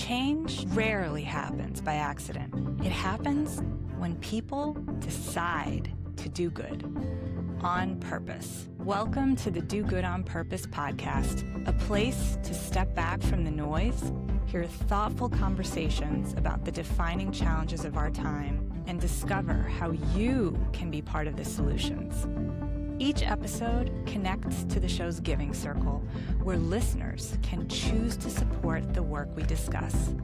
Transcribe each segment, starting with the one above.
Change rarely happens by accident. It happens when people decide to do good on purpose. Welcome to the Do Good on Purpose podcast, a place to step back from the noise, hear thoughtful conversations about the defining challenges of our time, and discover how you can be part of the solutions. Each episode connects to the show's giving circle, where listeners can choose to support the work we discuss.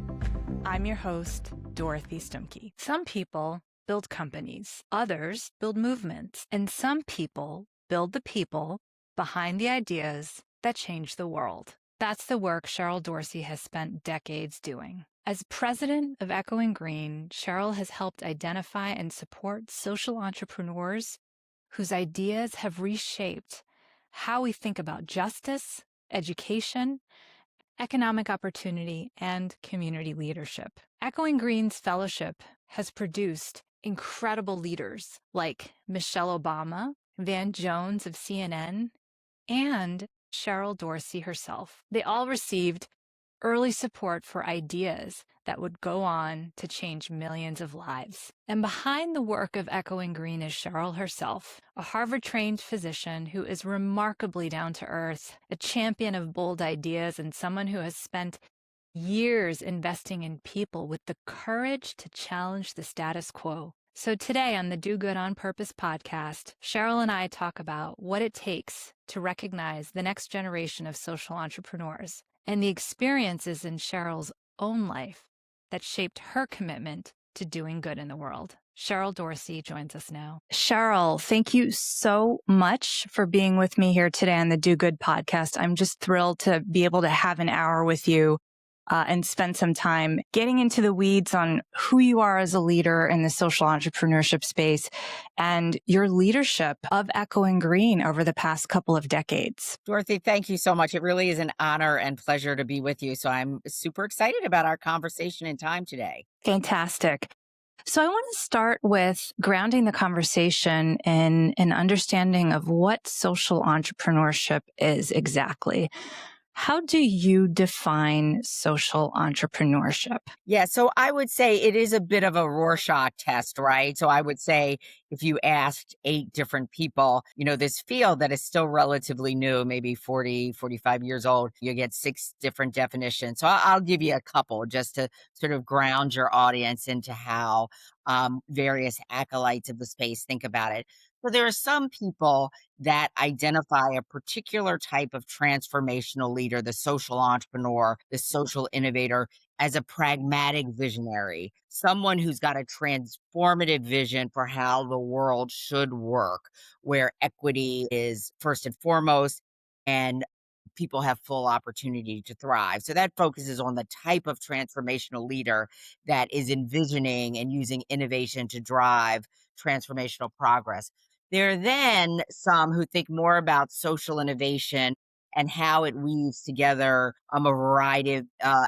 I'm your host, Dorothy Stuehmke. Some people build companies, others build movements, and some people build the people behind the ideas that change the world. That's the work Cheryl Dorsey has spent decades doing. As president of Echoing Green, Cheryl has helped identify and support social entrepreneurs whose ideas have reshaped how we think about justice, education, economic opportunity, and community leadership. Echoing Green's fellowship has produced incredible leaders like Michelle Obama, Van Jones of CNN, and Cheryl Dorsey herself. They all received early support for ideas that would go on to change millions of lives. And behind the work of Echoing Green is Cheryl herself, a Harvard-trained physician who is remarkably down to earth, a champion of bold ideas, and someone who has spent years investing in people with the courage to challenge the status quo. So today on the Do Good on Purpose podcast, Cheryl and I talk about what it takes to recognize the next generation of social entrepreneurs and the experiences in Cheryl's own life that shaped her commitment to doing good in the world. Cheryl Dorsey joins us now. Cheryl, thank you so much for being with me here today on the Do Good podcast. I'm just thrilled to be able to have an hour with you and spend some time getting into the weeds on who you are as a leader in the social entrepreneurship space and your leadership of Echoing Green over the past couple of decades. Dorothy, thank you so much. It really is an honor and pleasure to be with you. So I'm super excited about our conversation and time today. Fantastic. So I want to start with grounding the conversation in an understanding of what social entrepreneurship is exactly. How do you define social entrepreneurship? Yeah, so I would say it is a bit of a Rorschach test, right? So I would say if you asked 8 different people, this field that is still relatively new, maybe 40, 45 years old, you get 6 different definitions. So I'll give you a couple just to sort of ground your audience into how various acolytes of the space think about it. So there are some people that identify a particular type of transformational leader, the social entrepreneur, the social innovator, as a pragmatic visionary, someone who's got a transformative vision for how the world should work, where equity is first and foremost, and people have full opportunity to thrive. So that focuses on the type of transformational leader that is envisioning and using innovation to drive transformational progress. There are then some who think more about social innovation and how it weaves together a variety of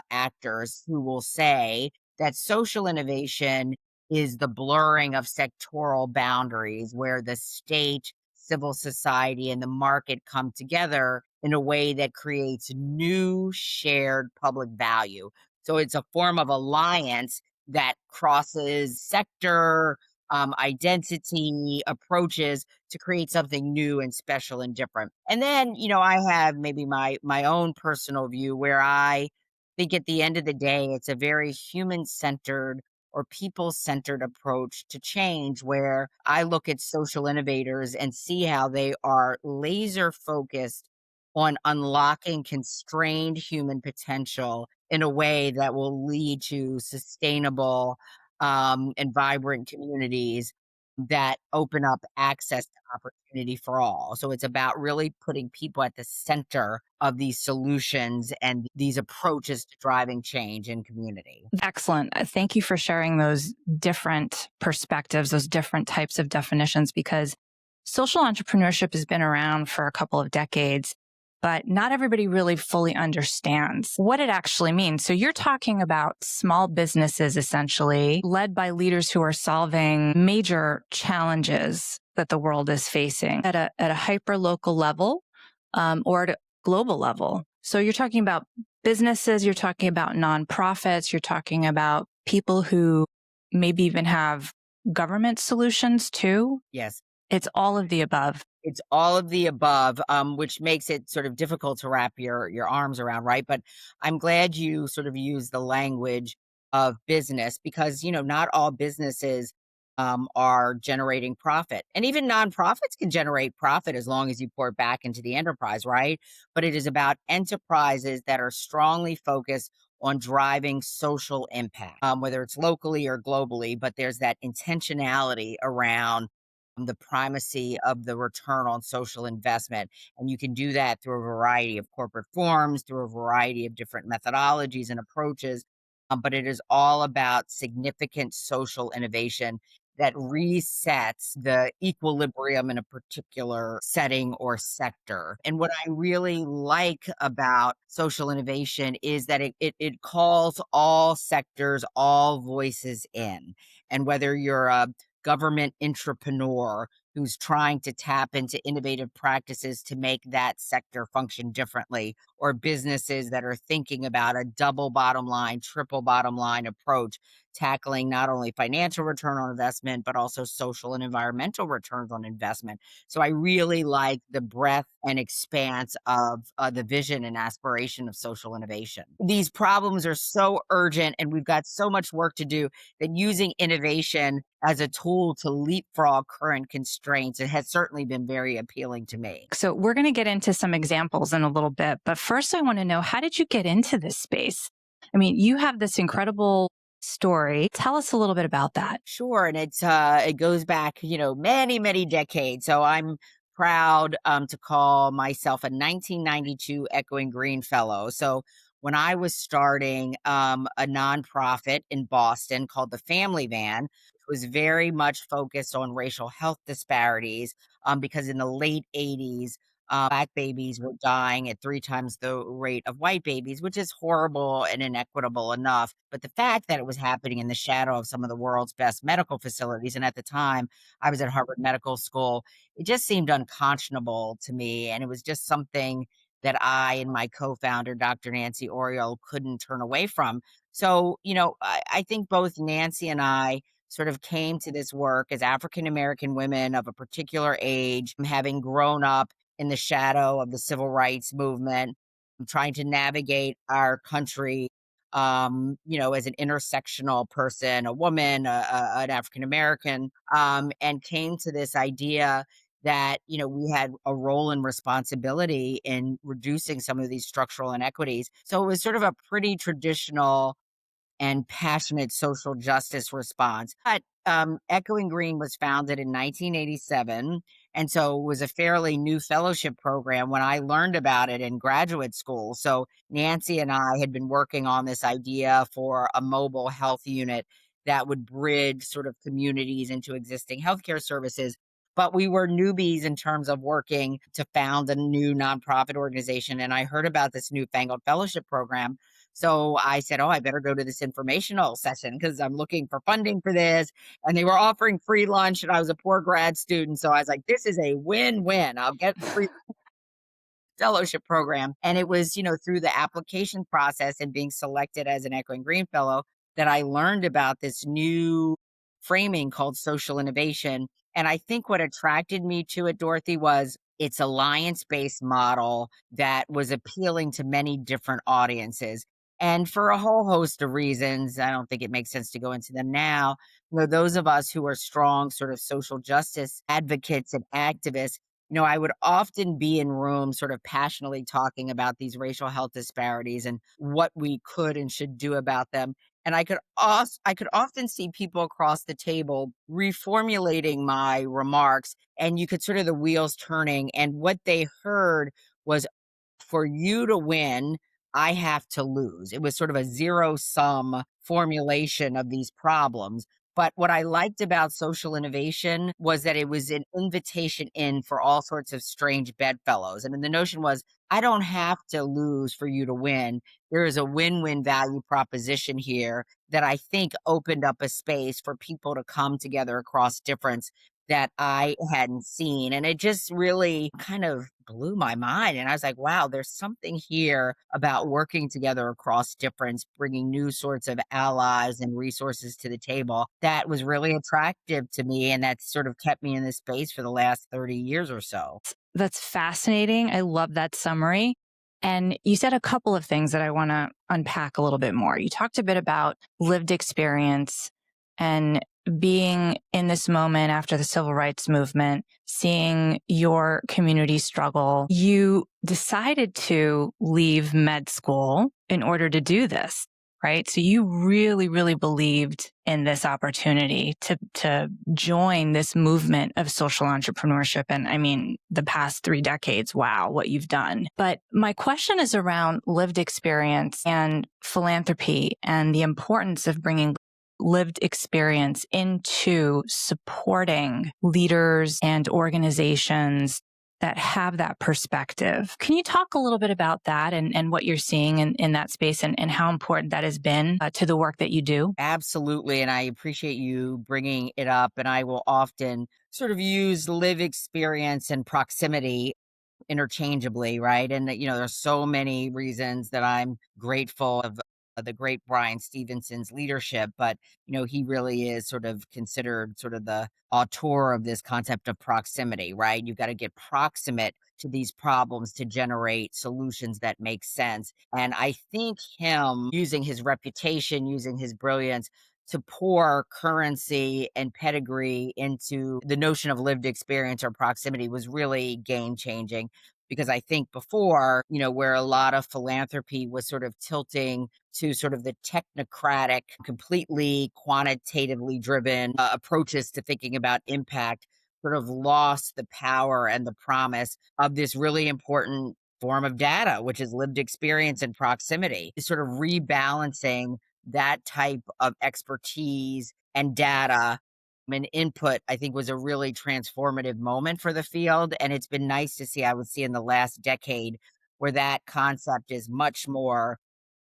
actors who will say that social innovation is the blurring of sectoral boundaries where the state, civil society, and the market come together in a way that creates new shared public value. So it's a form of alliance that crosses sector, identity, approaches to create something new and special and different. And then, I have maybe my own personal view where I think at the end of the day, it's a very human-centered or people-centered approach to change, where I look at social innovators and see how they are laser-focused on unlocking constrained human potential in a way that will lead to sustainable and vibrant communities that open up access to opportunity for all. So it's about really putting people at the center of these solutions and these approaches to driving change in community. Excellent. Thank you for sharing those different perspectives, those different types of definitions, because social entrepreneurship has been around for a couple of decades, but not everybody really fully understands what it actually means. So you're talking about small businesses, essentially, led by leaders who are solving major challenges that the world is facing at a hyper-local level or at a global level. So you're talking about businesses, you're talking about nonprofits, you're talking about people who maybe even have government solutions too. Yes. It's all of the above. It's all of the above, which makes it sort of difficult to wrap your arms around, right? But I'm glad you sort of use the language of business because, not all businesses are generating profit. And even nonprofits can generate profit as long as you pour it back into the enterprise, right? But it is about enterprises that are strongly focused on driving social impact, whether it's locally or globally, but there's that intentionality around the primacy of the return on social investment. And you can do that through a variety of corporate forms, through a variety of different methodologies and approaches. But it is all about significant social innovation that resets the equilibrium in a particular setting or sector. And what I really like about social innovation is that it calls all sectors, all voices in. And whether you're a government entrepreneur who's trying to tap into innovative practices to make that sector function differently, or businesses that are thinking about a double bottom line, triple bottom line approach, tackling not only financial return on investment, but also social and environmental returns on investment. So I really like the breadth and expanse of the vision and aspiration of social innovation. These problems are so urgent, and we've got so much work to do that using innovation as a tool to leapfrog current constraints, it has certainly been very appealing to me. So we're going to get into some examples in a little bit, but first I want to know, how did you get into this space? I mean, you have this incredible story. Tell us a little bit about that. Sure, and it goes back, many, many decades. So I'm proud to call myself a 1992 Echoing Green Fellow. So when I was starting a nonprofit in Boston called the Family Van, it was very much focused on racial health disparities because in the late 80s, Black babies were dying at 3 times the rate of white babies, which is horrible and inequitable enough. But the fact that it was happening in the shadow of some of the world's best medical facilities, and at the time I was at Harvard Medical School, it just seemed unconscionable to me. And it was just something that I and my co-founder, Dr. Nancy Oriole, couldn't turn away from. So, I think both Nancy and I sort of came to this work as African American women of a particular age, having grown up in the shadow of the civil rights movement, trying to navigate our country, as an intersectional person, a woman, an African American, and came to this idea that we had a role and responsibility in reducing some of these structural inequities. So it was sort of a pretty traditional and passionate social justice response. But Echoing Green was founded in 1987. And so it was a fairly new fellowship program when I learned about it in graduate school. So Nancy and I had been working on this idea for a mobile health unit that would bridge sort of communities into existing healthcare services. But we were newbies in terms of working to found a new nonprofit organization. And I heard about this newfangled fellowship program. So I said, oh, I better go to this informational session because I'm looking for funding for this. And they were offering free lunch, and I was a poor grad student. So I was like, this is a win-win. I'll get the free fellowship program. And it was, through the application process and being selected as an Echoing Green Fellow that I learned about this new framing called social innovation. And I think what attracted me to it, Dorothy, was its alliance-based model that was appealing to many different audiences. And for a whole host of reasons, I don't think it makes sense to go into them now. Those of us who are strong sort of social justice advocates and activists, I would often be in rooms sort of passionately talking about these racial health disparities and what we could and should do about them. And I could often see people across the table reformulating my remarks, and you could sort of the wheels turning. And what they heard was, for you to win, I have to lose. It was sort of a zero sum formulation of these problems. But what I liked about social innovation was that it was an invitation in for all sorts of strange bedfellows. And the notion was, I don't have to lose for you to win. There is a win-win value proposition here that I think opened up a space for people to come together across difference that I hadn't seen. And it just really kind of blew my mind. And I was like, wow, there's something here about working together across difference, bringing new sorts of allies and resources to the table that was really attractive to me. And that sort of kept me in this space for the last 30 years or so. That's fascinating. I love that summary. And you said a couple of things that I want to unpack a little bit more. You talked a bit about lived experience and being in this moment after the civil rights movement, seeing your community struggle. You decided to leave med school in order to do this, right? So you really, really believed in this opportunity to join this movement of social entrepreneurship. And I mean, the past 3 decades, wow, what you've done. But my question is around lived experience and philanthropy and the importance of bringing lived experience into supporting leaders and organizations that have that perspective. Can you talk a little bit about that and what you're seeing in that space and how important that has been to the work that you do? Absolutely. And I appreciate you bringing it up. And I will often sort of use live experience and proximity interchangeably, right? And there's so many reasons that I'm grateful of the great Brian Stevenson's leadership, but he really is sort of considered sort of the auteur of this concept of proximity, right? You've got to get proximate to these problems to generate solutions that make sense. And I think him using his reputation, using his brilliance to pour currency and pedigree into the notion of lived experience or proximity was really game changing. Because I think before, where a lot of philanthropy was sort of tilting to sort of the technocratic, completely quantitatively driven approaches to thinking about impact, sort of lost the power and the promise of this really important form of data, which is lived experience and proximity, sort of rebalancing that type of expertise and data and input, I think, was a really transformative moment for the field. And it's been nice to see, I would see in the last decade, where that concept is much more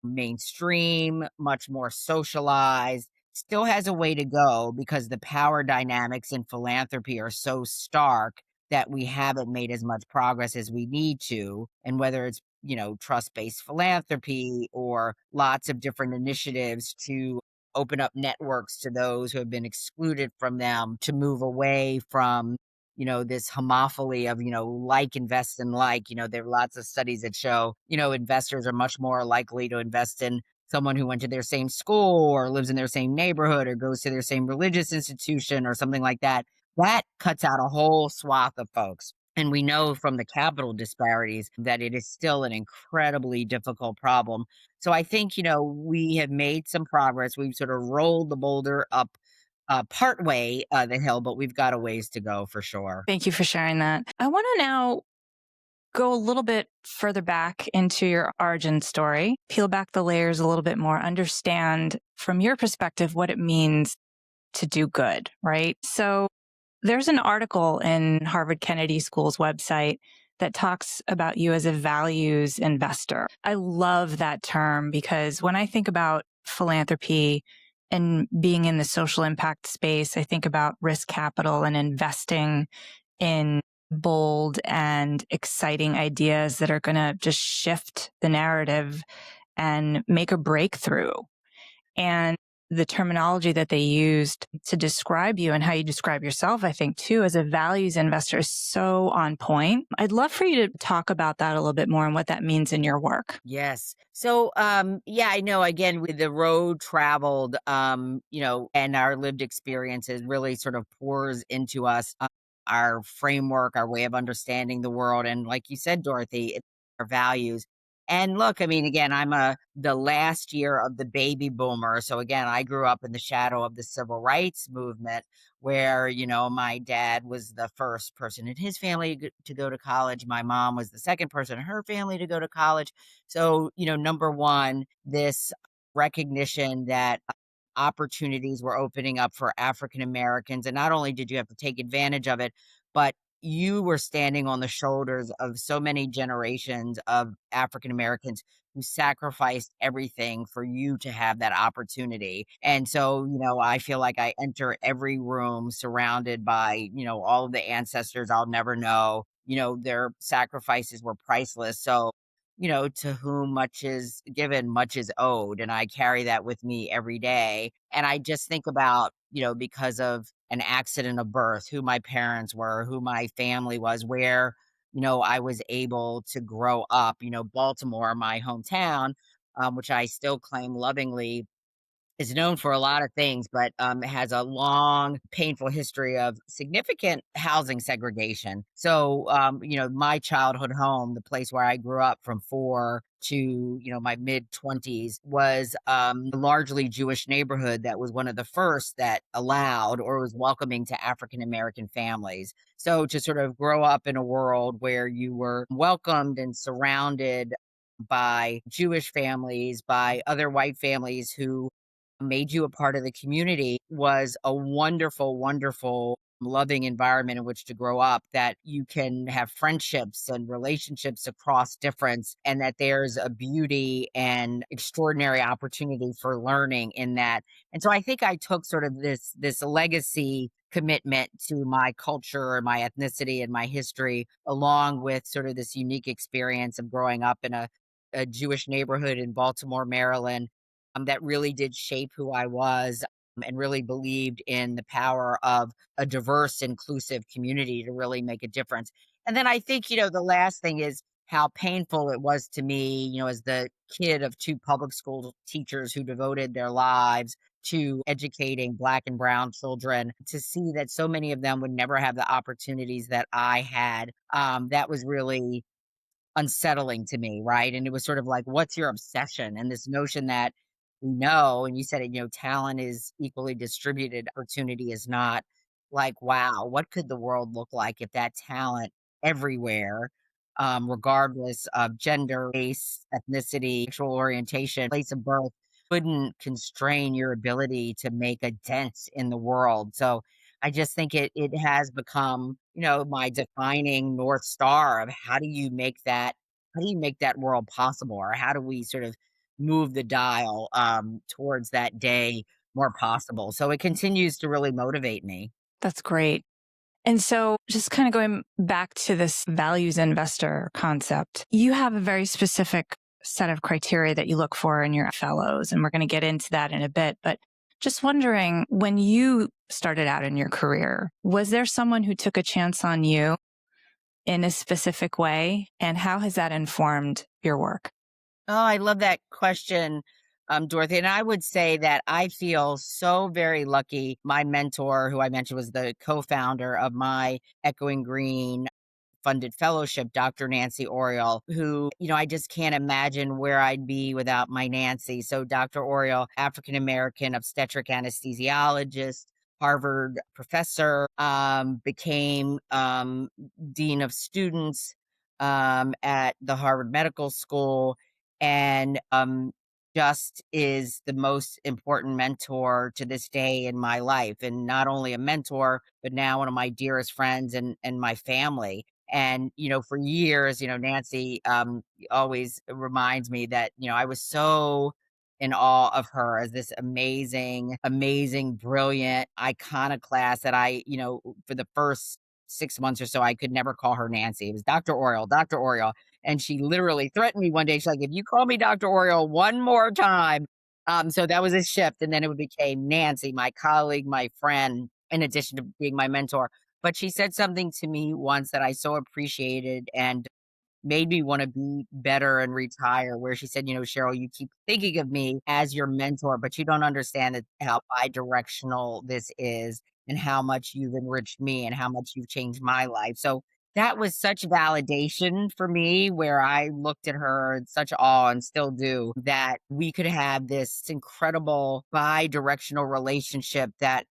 mainstream, much more socialized, still has a way to go because the power dynamics in philanthropy are so stark that we haven't made as much progress as we need to. And whether it's trust based philanthropy or lots of different initiatives to open up networks to those who have been excluded from them, to move away from this homophily of like invest in like. There are lots of studies that show investors are much more likely to invest in someone who went to their same school or lives in their same neighborhood or goes to their same religious institution or something like that. That cuts out a whole swath of folks. And we know from the capital disparities that it is still an incredibly difficult problem. So I think, we have made some progress. We've sort of rolled the boulder up part way the hill, but we've got a ways to go for sure. Thank you for sharing that. I want to now go a little bit further back into your origin story, peel back the layers a little bit more, understand from your perspective what it means to do good, right? So there's an article in Harvard Kennedy School's website that talks about you as a values investor. I love that term because when I think about philanthropy and being in the social impact space, I think about risk capital and investing in bold and exciting ideas that are going to just shift the narrative and make a breakthrough. And the terminology that they used to describe you and how you describe yourself, I think, too, as a values investor is so on point. I'd love for you to talk about that a little bit more and what that means in your work. Yes. So, yeah, I know, again, with the road traveled, and our lived experiences really sort of pours into us, our framework, our way of understanding the world. And like you said, Dorothy, it's our values. And look, I mean, again, I'm the last year of the baby boomer. So again, I grew up in the shadow of the civil rights movement where, my dad was the first person in his family to go to college. My mom was the second person in her family to go to college. So, number one, this recognition that opportunities were opening up for African Americans. And not only did you have to take advantage of it, but you were standing on the shoulders of so many generations of African Americans who sacrificed everything for you to have that opportunity. And so, I feel like I enter every room surrounded by, all of the ancestors I'll never know, their sacrifices were priceless. So, to whom much is given, much is owed. And I carry that with me every day. And I just think about, because of an accident of birth, who my parents were, who my family was, where, I was able to grow up, Baltimore, my hometown, which I still claim lovingly is known for a lot of things, but has a long, painful history of significant housing segregation. So, my childhood home, the place where I grew up from 4 to, my mid 20s, was a largely Jewish neighborhood that was one of the first that allowed or was welcoming to African American families. So, to sort of grow up in a world where you were welcomed and surrounded by Jewish families, by other white families who made you a part of the community was a wonderful, wonderful, loving environment in which to grow up, that you can have friendships and relationships across difference, and that there's a beauty and extraordinary opportunity for learning in that. And so I think I took sort of this legacy commitment to my culture and my ethnicity and my history, along with sort of this unique experience of growing up in a Jewish neighborhood in Baltimore, Maryland, that really did shape who I was, and really believed in the power of a diverse, inclusive community to really make a difference. And then I think, the last thing is how painful it was to me, as the kid of two public school teachers who devoted their lives to educating Black and Brown children, to see that so many of them would never have the opportunities that I had. That was really unsettling to me, right? And it was sort of like, what's your obsession? And this notion that we know, and you said it, talent is equally distributed, opportunity is not. Like, wow, what could the world look like if that talent everywhere, regardless of gender, race, ethnicity, sexual orientation, place of birth, couldn't constrain your ability to make a dent in the world. So I just think it has become, my defining North Star of how do you make that world possible? Or how do we sort of move the dial towards that day more possible? So it continues to really motivate me. That's great. And so, just kind of going back to this values investor concept, you have a very specific set of criteria that you look for in your fellows, and we're going to get into that in a bit. But just wondering, when you started out in your career, was there someone who took a chance on you in a specific way? And how has that informed your work? Oh, I love that question, Dorothy. And I would say that I feel so very lucky. My mentor, who I mentioned was the co-founder of my Echoing Green funded fellowship, Dr. Nancy Oriole, who, I just can't imagine where I'd be without my Nancy. So Dr. Oriole, African American obstetric anesthesiologist, Harvard professor, became dean of students at the Harvard Medical School, and just is the most important mentor to this day in my life. And not only a mentor, but now one of my dearest friends and my family. And, for years, Nancy always reminds me that, I was so in awe of her as this amazing, amazing, brilliant iconoclast that for the first 6 months or so, I could never call her Nancy. It was Dr. Oriole, Dr. Oriole. And she literally threatened me one day. She's like, if you call me Dr. Oriole one more time. So that was a shift. And then it became Nancy, my colleague, my friend, in addition to being my mentor. But she said something to me once that I so appreciated and made me want to be better and retire, where she said, Cheryl, you keep thinking of me as your mentor, but you don't understand that how bi-directional this is, and how much you've enriched me and how much you've changed my life. So that was such validation for me, where I looked at her in such awe, and still do, that we could have this incredible bi-directional relationship, that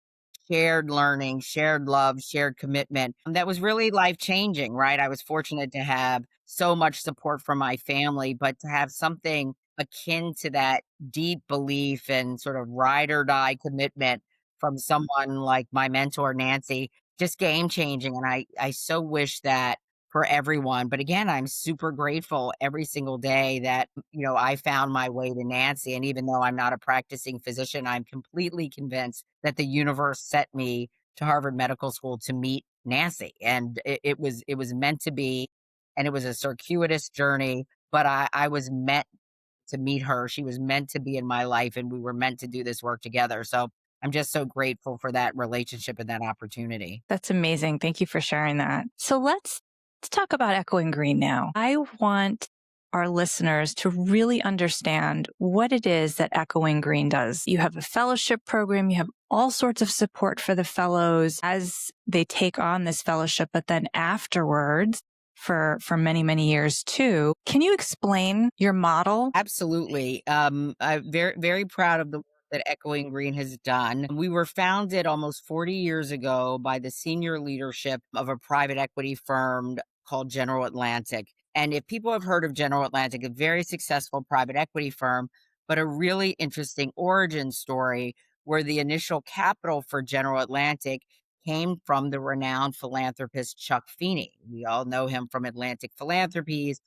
shared learning, shared love, shared commitment, that was really life changing, right? I was fortunate to have so much support from my family, but to have something akin to that deep belief and sort of ride or die commitment from someone like my mentor, Nancy, just game changing. And I so wish that for everyone. But again, I'm super grateful every single day that, I found my way to Nancy. And even though I'm not a practicing physician, I'm completely convinced that the universe set me to Harvard Medical School to meet Nancy, and it was meant to be, and it was a circuitous journey, but I was meant to meet her. She was meant to be in my life, and we were meant to do this work together. So I'm just so grateful for that relationship and that opportunity. That's amazing. Thank you for sharing that. So let's talk about Echoing Green now. I want our listeners to really understand what it is that Echoing Green does. You have a fellowship program, you have all sorts of support for the fellows as they take on this fellowship, but then afterwards for many, many years too. Can you explain your model? Absolutely. I'm very, very proud of the work that Echoing Green has done. We were founded almost 40 years ago by the senior leadership of a private equity firm called General Atlantic. And if people have heard of General Atlantic, a very successful private equity firm, but a really interesting origin story where the initial capital for General Atlantic came from the renowned philanthropist Chuck Feeney. We all know him from Atlantic Philanthropies.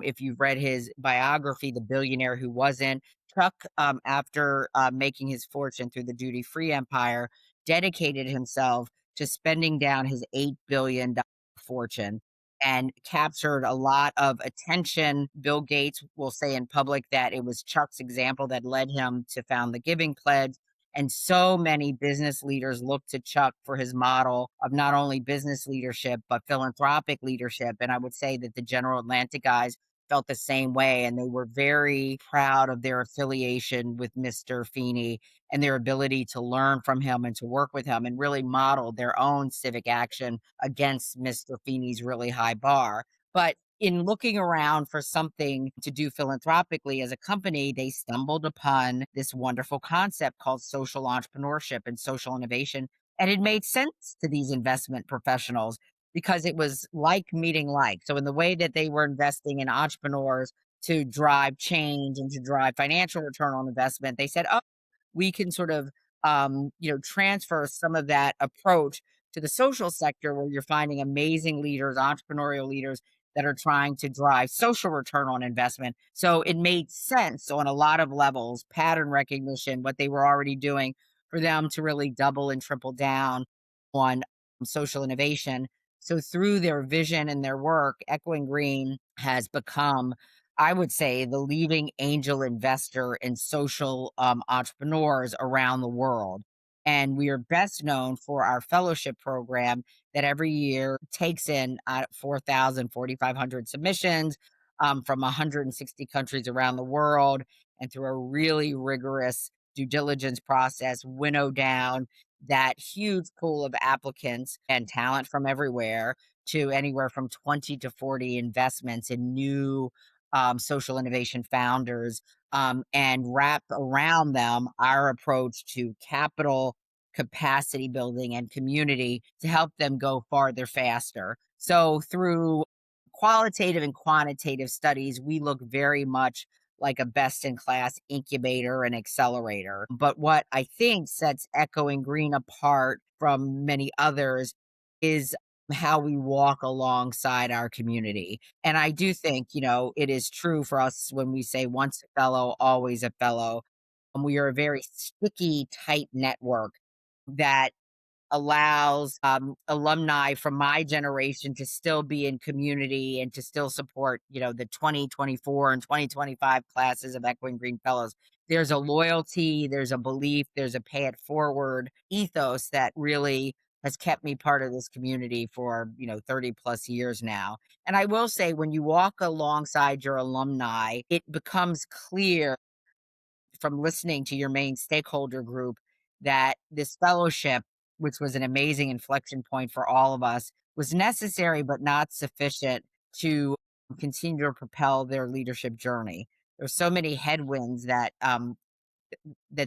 If you've read his biography, The Billionaire Who Wasn't, Chuck, after making his fortune through the duty free empire, dedicated himself to spending down his $8 billion fortune and captured a lot of attention. Bill Gates will say in public that it was Chuck's example that led him to found the Giving Pledge. And so many business leaders look to Chuck for his model of not only business leadership, but philanthropic leadership. And I would say that the General Atlantic guys felt the same way, and they were very proud of their affiliation with Mr. Feeney and their ability to learn from him and to work with him and really model their own civic action against Mr. Feeney's really high bar. But in looking around for something to do philanthropically as a company, they stumbled upon this wonderful concept called social entrepreneurship and social innovation. And it made sense to these investment professionals because it was like meeting like. So, in the way that they were investing in entrepreneurs to drive change and to drive financial return on investment, they said, oh, we can sort of transfer some of that approach to the social sector where you're finding amazing leaders, entrepreneurial leaders that are trying to drive social return on investment. So it made sense on a lot of levels, pattern recognition, what they were already doing, for them to really double and triple down on social innovation. So through their vision and their work, Echoing Green has become, I would say, the leading angel investor in social entrepreneurs around the world. And we are best known for our fellowship program that every year takes in 4,000, submissions from 160 countries around the world. And through a really rigorous due diligence process, winnow down that huge pool of applicants and talent from everywhere to anywhere from 20 to 40 investments in new social innovation founders, and wrap around them our approach to capital, capacity building, and community to help them go farther faster. So, through qualitative and quantitative studies, we look very much like a best in class incubator and accelerator. But what I think sets Echoing Green apart from many others is how we walk alongside our community. And I do think, it is true for us when we say once a fellow, always a fellow. And we are a very sticky, tight network that allows alumni from my generation to still be in community and to still support, the 2024 and 2025 classes of Echoing Green Fellows. There's a loyalty, there's a belief, there's a pay it forward ethos that really has kept me part of this community for, 30 plus years now. And I will say, when you walk alongside your alumni, it becomes clear from listening to your main stakeholder group that this fellowship, which was an amazing inflection point for all of us, was necessary but not sufficient to continue to propel their leadership journey. There's so many headwinds that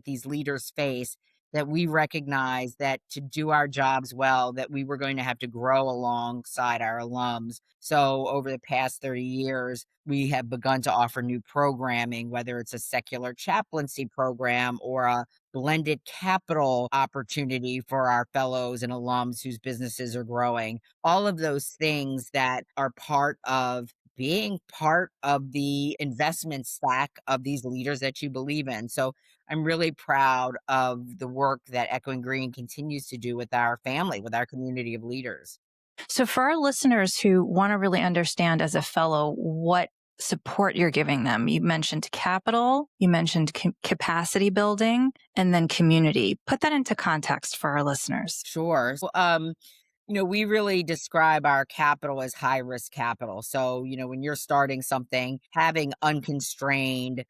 these leaders face, that we recognize that to do our jobs well, that we were going to have to grow alongside our alums. So over the past 30 years, we have begun to offer new programming, whether it's a secular chaplaincy program or a blended capital opportunity for our fellows and alums whose businesses are growing. All of those things that are part of being part of the investment stack of these leaders that you believe in. So I'm really proud of the work that Echoing Green continues to do with our family, with our community of leaders. So, for our listeners who want to really understand as a fellow what support you're giving them, you mentioned capital, you mentioned capacity building, and then community. Put that into context for our listeners. Sure. We really describe our capital as high risk capital. So, when you're starting something, having unconstrained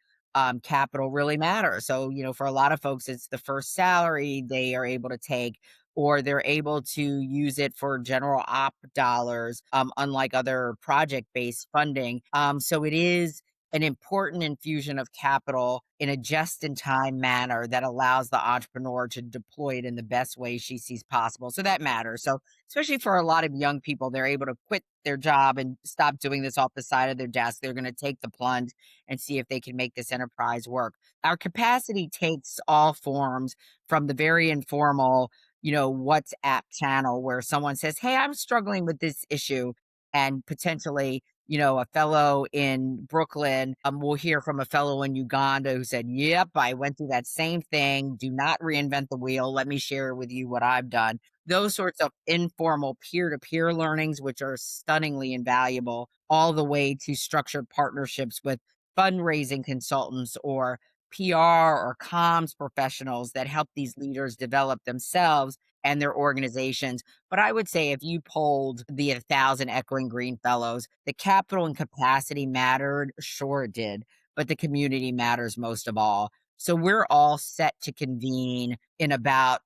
capital really matters. So, for a lot of folks, it's the first salary they are able to take, or they're able to use it for general op dollars, unlike other project based funding. So, it is an important infusion of capital in a just in time manner that allows the entrepreneur to deploy it in the best way she sees possible. So that matters. So, especially for a lot of young people, they're able to quit their job and stop doing this off the side of their desk. They're going to take the plunge and see if they can make this enterprise work. Our capacity takes all forms, from the very informal, WhatsApp channel where someone says, "Hey, I'm struggling with this issue," and potentially, a fellow in Brooklyn will hear from a fellow in Uganda who said, "Yep, I went through that same thing. Do not reinvent the wheel. Let me share with you what I've done." Those sorts of informal peer to peer learnings, which are stunningly invaluable, all the way to structured partnerships with fundraising consultants or PR or comms professionals that help these leaders develop themselves and their organizations. But I would say if you polled the 1,000 Echoing Green Fellows, the capital and capacity mattered. Sure, it did. But the community matters most of all. So we're all set to convene in about,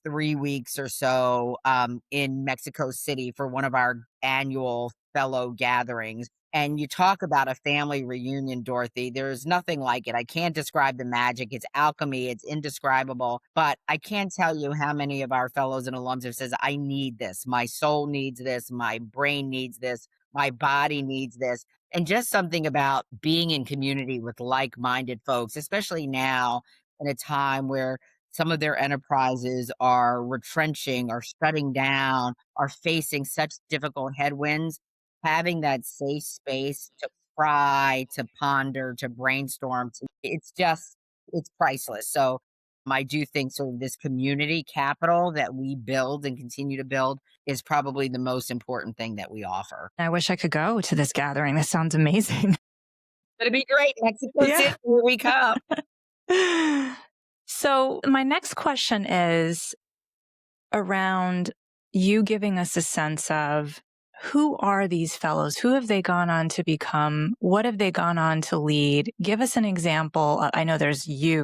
3 weeks or so in Mexico City for one of our annual fellow gatherings. And you talk about a family reunion, Dorothy. There's nothing like it. I can't describe the magic. It's alchemy. It's indescribable. But I can't tell you how many of our fellows and alums have says, "I need this. My soul needs this. My brain needs this. My body needs this." And just something about being in community with like-minded folks, especially now in a time where some of their enterprises are retrenching or shutting down, are facing such difficult headwinds, having that safe space to cry, to ponder, to brainstorm, it's priceless. So I do think sort of this community capital that we build and continue to build is probably the most important thing that we offer. I wish I could go to this gathering. This sounds amazing. It'd be great. Mexico City, Yeah. here we come. So, my next question is around you giving us a sense of who are these fellows? Who have they gone on to become? What have they gone on to lead? Give us an example. I know there's you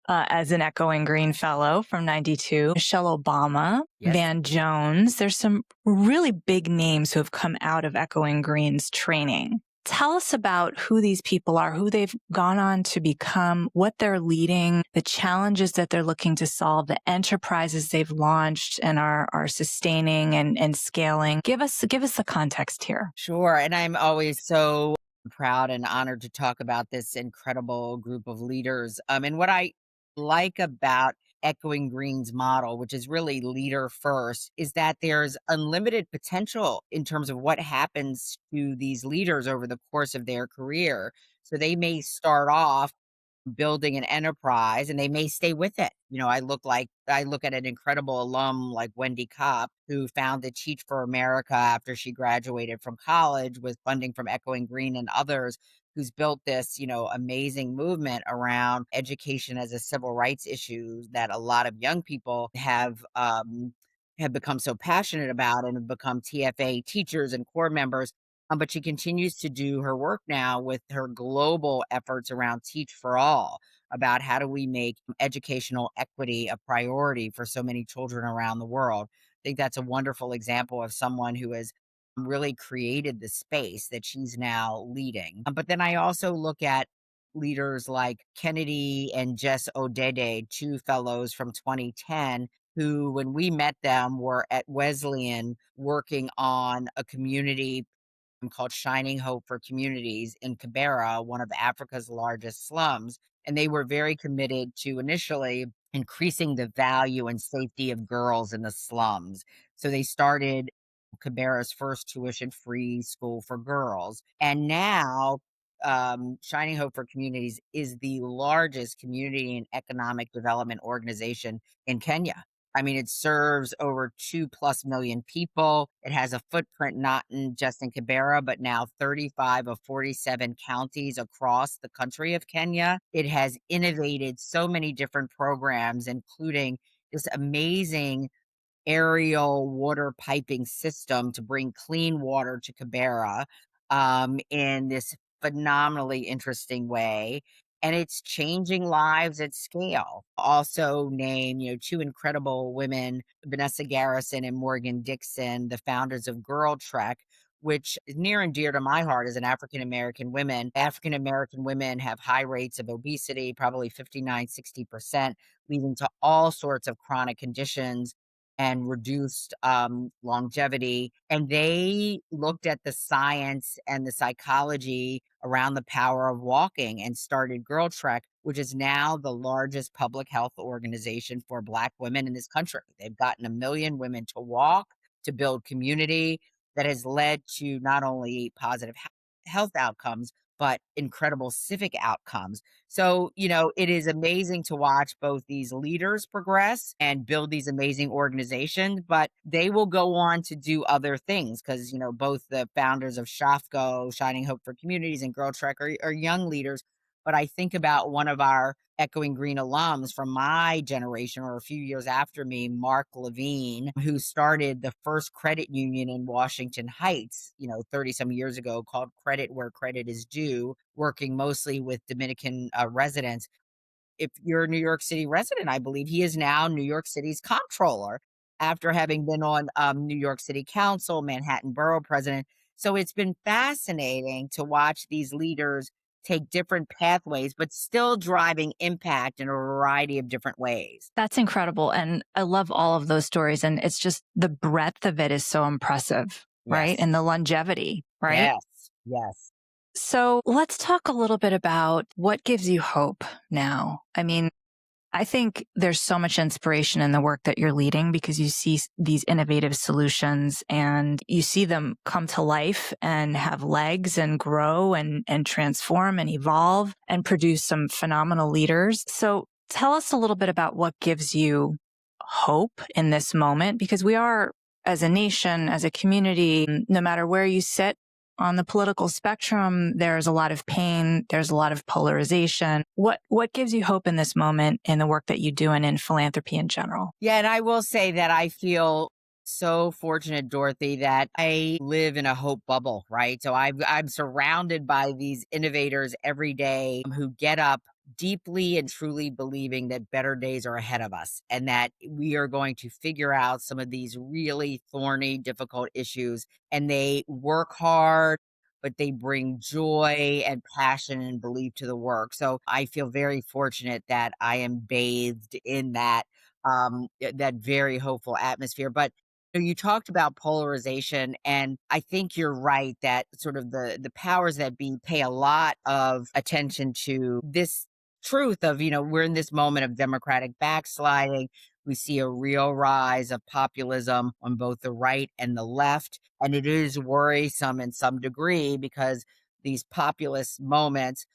as an Echoing Green Fellow from 92, Michelle Obama, Yes. Van Jones. There's some really big names who have come out of Echoing Green's training. Tell us about who these people are, who they've gone on to become, what they're leading, the challenges that they're looking to solve, the enterprises they've launched and are sustaining and scaling. Give us the context here. Sure. And I'm always so proud and honored to talk about this incredible group of leaders. And what I like about Echoing Green's model, which is really leader first, is that there's unlimited potential in terms of what happens to these leaders over the course of their career. So they may start off building an enterprise and they may stay with it. I look at an incredible alum like Wendy Kopp, who founded Teach for America after she graduated from college with funding from Echoing Green and others, who's built this, amazing movement around education as a civil rights issue that a lot of young people have become so passionate about and have become TFA teachers and core members. But she continues to do her work now with her global efforts around Teach for All, about how do we make educational equity a priority for so many children around the world. I think that's a wonderful example of someone who has really created the space that she's now leading. But then I also look at leaders like Kennedy and Jess Odede, two fellows from 2010, who, when we met them, were at Wesleyan working on a community called Shining Hope for Communities in Kibera, one of Africa's largest slums. And they were very committed to initially increasing the value and safety of girls in the slums. So they started Kibera's first tuition free school for girls. And now, Shining Hope for Communities is the largest community and economic development organization in Kenya. I mean, it serves over 2+ million people. It has a footprint not in just in Kibera, but now 35 of 47 counties across the country of Kenya. It has innovated so many different programs, including this amazing aerial water piping system to bring clean water to Kibera in this phenomenally interesting way. And it's changing lives at scale. Also, name, two incredible women, Vanessa Garrison and Morgan Dixon, the founders of Girl Trek, which is near and dear to my heart as an African American woman. African American women have high rates of obesity, probably 59, 60%, leading to all sorts of chronic conditions and reduced longevity. And they looked at the science and the psychology around the power of walking and started Girl Trek, which is now the largest public health organization for Black women in this country. They've gotten 1 million women to walk, to build community that has led to not only positive health outcomes, but incredible civic outcomes. So, it is amazing to watch both these leaders progress and build these amazing organizations, but they will go on to do other things because, both the founders of Shafco, Shining Hope for Communities, and Girl Trek are young leaders. But I think about one of our Echoing Green alums from my generation or a few years after me, Mark Levine, who started the first credit union in Washington Heights, 30 some years ago, called Credit Where Credit Is Due, working mostly with Dominican residents. If you're a New York City resident, I believe he is now New York City's comptroller after having been on New York City Council, Manhattan Borough President. So it's been fascinating to watch these leaders take different pathways, but still driving impact in a variety of different ways. That's incredible. And I love all of those stories. And it's just the breadth of it is so impressive, right? Yes. And the longevity, right? Yes. Yes. So let's talk a little bit about what gives you hope now. I mean, I think there's so much inspiration in the work that you're leading because you see these innovative solutions and you see them come to life and have legs and grow and transform and evolve and produce some phenomenal leaders. So tell us a little bit about what gives you hope in this moment, because we are, as a nation, as a community, no matter where you sit on the political spectrum, there's a lot of pain. There's a lot of polarization. What gives you hope in this moment in the work that you do and in philanthropy in general? Yeah, and I will say that I feel so fortunate, Dorothy, that I live in a hope bubble, right? So I'm surrounded by these innovators every day who get up deeply and truly believing that better days are ahead of us and that we are going to figure out some of these really thorny, difficult issues. And they work hard, but they bring joy and passion and belief to the work. So I feel very fortunate that I am bathed in that very hopeful atmosphere. But you talked about polarization, and I think you're right that sort of the powers that be pay a lot of attention to this truth of, we're in this moment of democratic backsliding. We see a real rise of populism on both the right and the left. And it is worrisome in some degree because these populist moments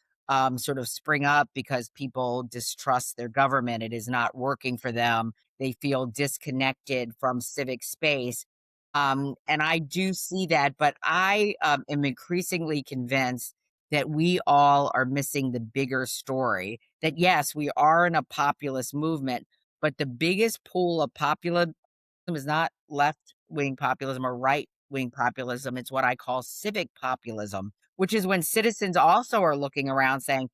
sort of spring up because people distrust their government. It is not working for them. They feel disconnected from civic space. And I do see that, but I am increasingly convinced that we all are missing the bigger story. That yes, we are in a populist movement, but the biggest pool of populism is not left wing populism or right wing populism. It's what I call civic populism, which is when citizens also are looking around saying,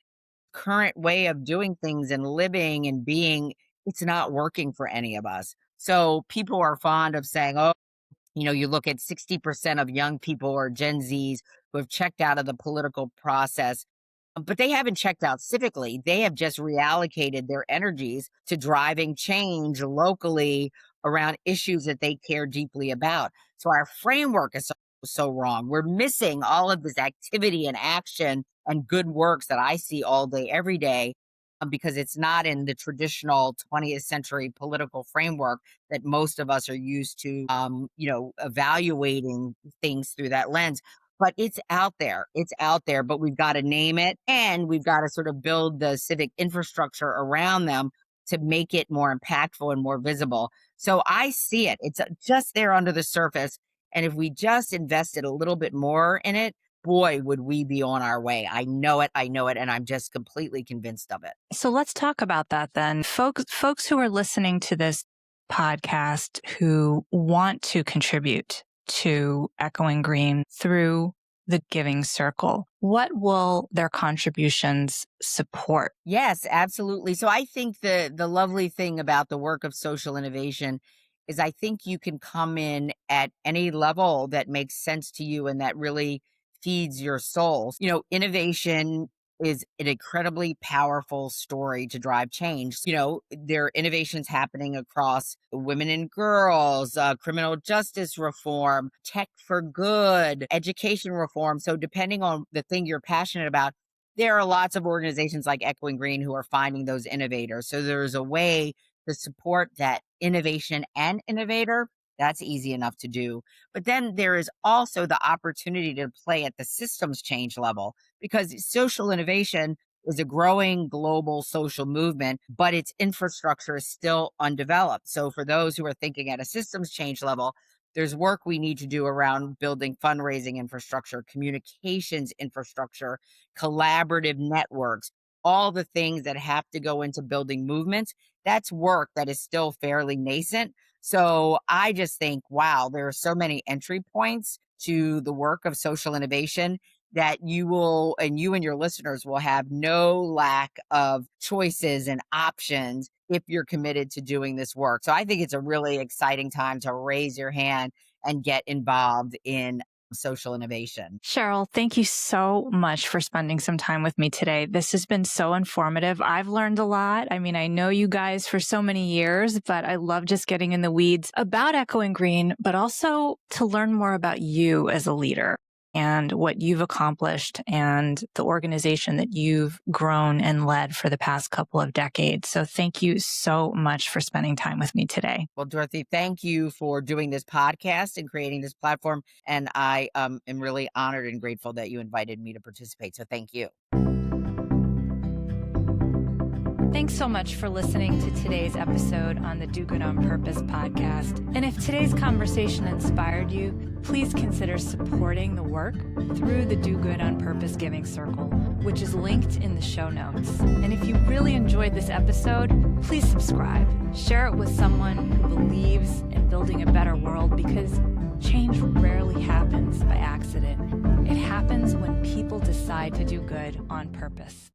current way of doing things and living and being, it's not working for any of us. So people are fond of saying, oh, you look at 60% of young people or Gen Zs who have checked out of the political process, but they haven't checked out civically. They have just reallocated their energies to driving change locally around issues that they care deeply about. So our framework is so wrong. We're missing all of this activity and action and good works that I see all day, every day, because it's not in the traditional 20th century political framework that most of us are used to, evaluating things through that lens. But it's out there. It's out there, but we've got to name it and we've got to sort of build the civic infrastructure around them to make it more impactful and more visible. So I see it. It's just there under the surface. And if we just invested a little bit more in it, boy, would we be on our way. I know it. I know it. And I'm just completely convinced of it. So let's talk about that then. Folks who are listening to this podcast who want to contribute to Echoing Green through the Giving Circle, what will their contributions support? Yes, absolutely. So I think the lovely thing about the work of social innovation is I think you can come in at any level that makes sense to you and that really feeds your soul. Innovation is an incredibly powerful story to drive change. There are innovations happening across women and girls, criminal justice reform, tech for good, education reform. So depending on the thing you're passionate about, there are lots of organizations like Echoing Green who are finding those innovators. So there's a way to support that innovation and innovator. That's easy enough to do. But then there is also the opportunity to play at the systems change level, because social innovation is a growing global social movement, but its infrastructure is still undeveloped. So for those who are thinking at a systems change level, there's work we need to do around building fundraising infrastructure, communications infrastructure, collaborative networks, all the things that have to go into building movements. That's work that is still fairly nascent. So I just think, wow, there are so many entry points to the work of social innovation that you and your listeners will have no lack of choices and options if you're committed to doing this work. So I think it's a really exciting time to raise your hand and get involved in social innovation. Cheryl, thank you so much for spending some time with me today. This has been so informative. I've learned a lot. I mean, I know you guys for so many years, but I love just getting in the weeds about Echoing Green, but also to learn more about you as a leader and what you've accomplished and the organization that you've grown and led for the past couple of decades. So thank you so much for spending time with me today. Well, Dorothy, thank you for doing this podcast and creating this platform. And I am really honored and grateful that you invited me to participate. So thank you. Thanks so much for listening to today's episode on the Do Good on Purpose podcast. And if today's conversation inspired you, please consider supporting the work through the Do Good on Purpose Giving Circle, which is linked in the show notes. And if you really enjoyed this episode, please subscribe. Share it with someone who believes in building a better world, because change rarely happens by accident. It happens when people decide to do good on purpose.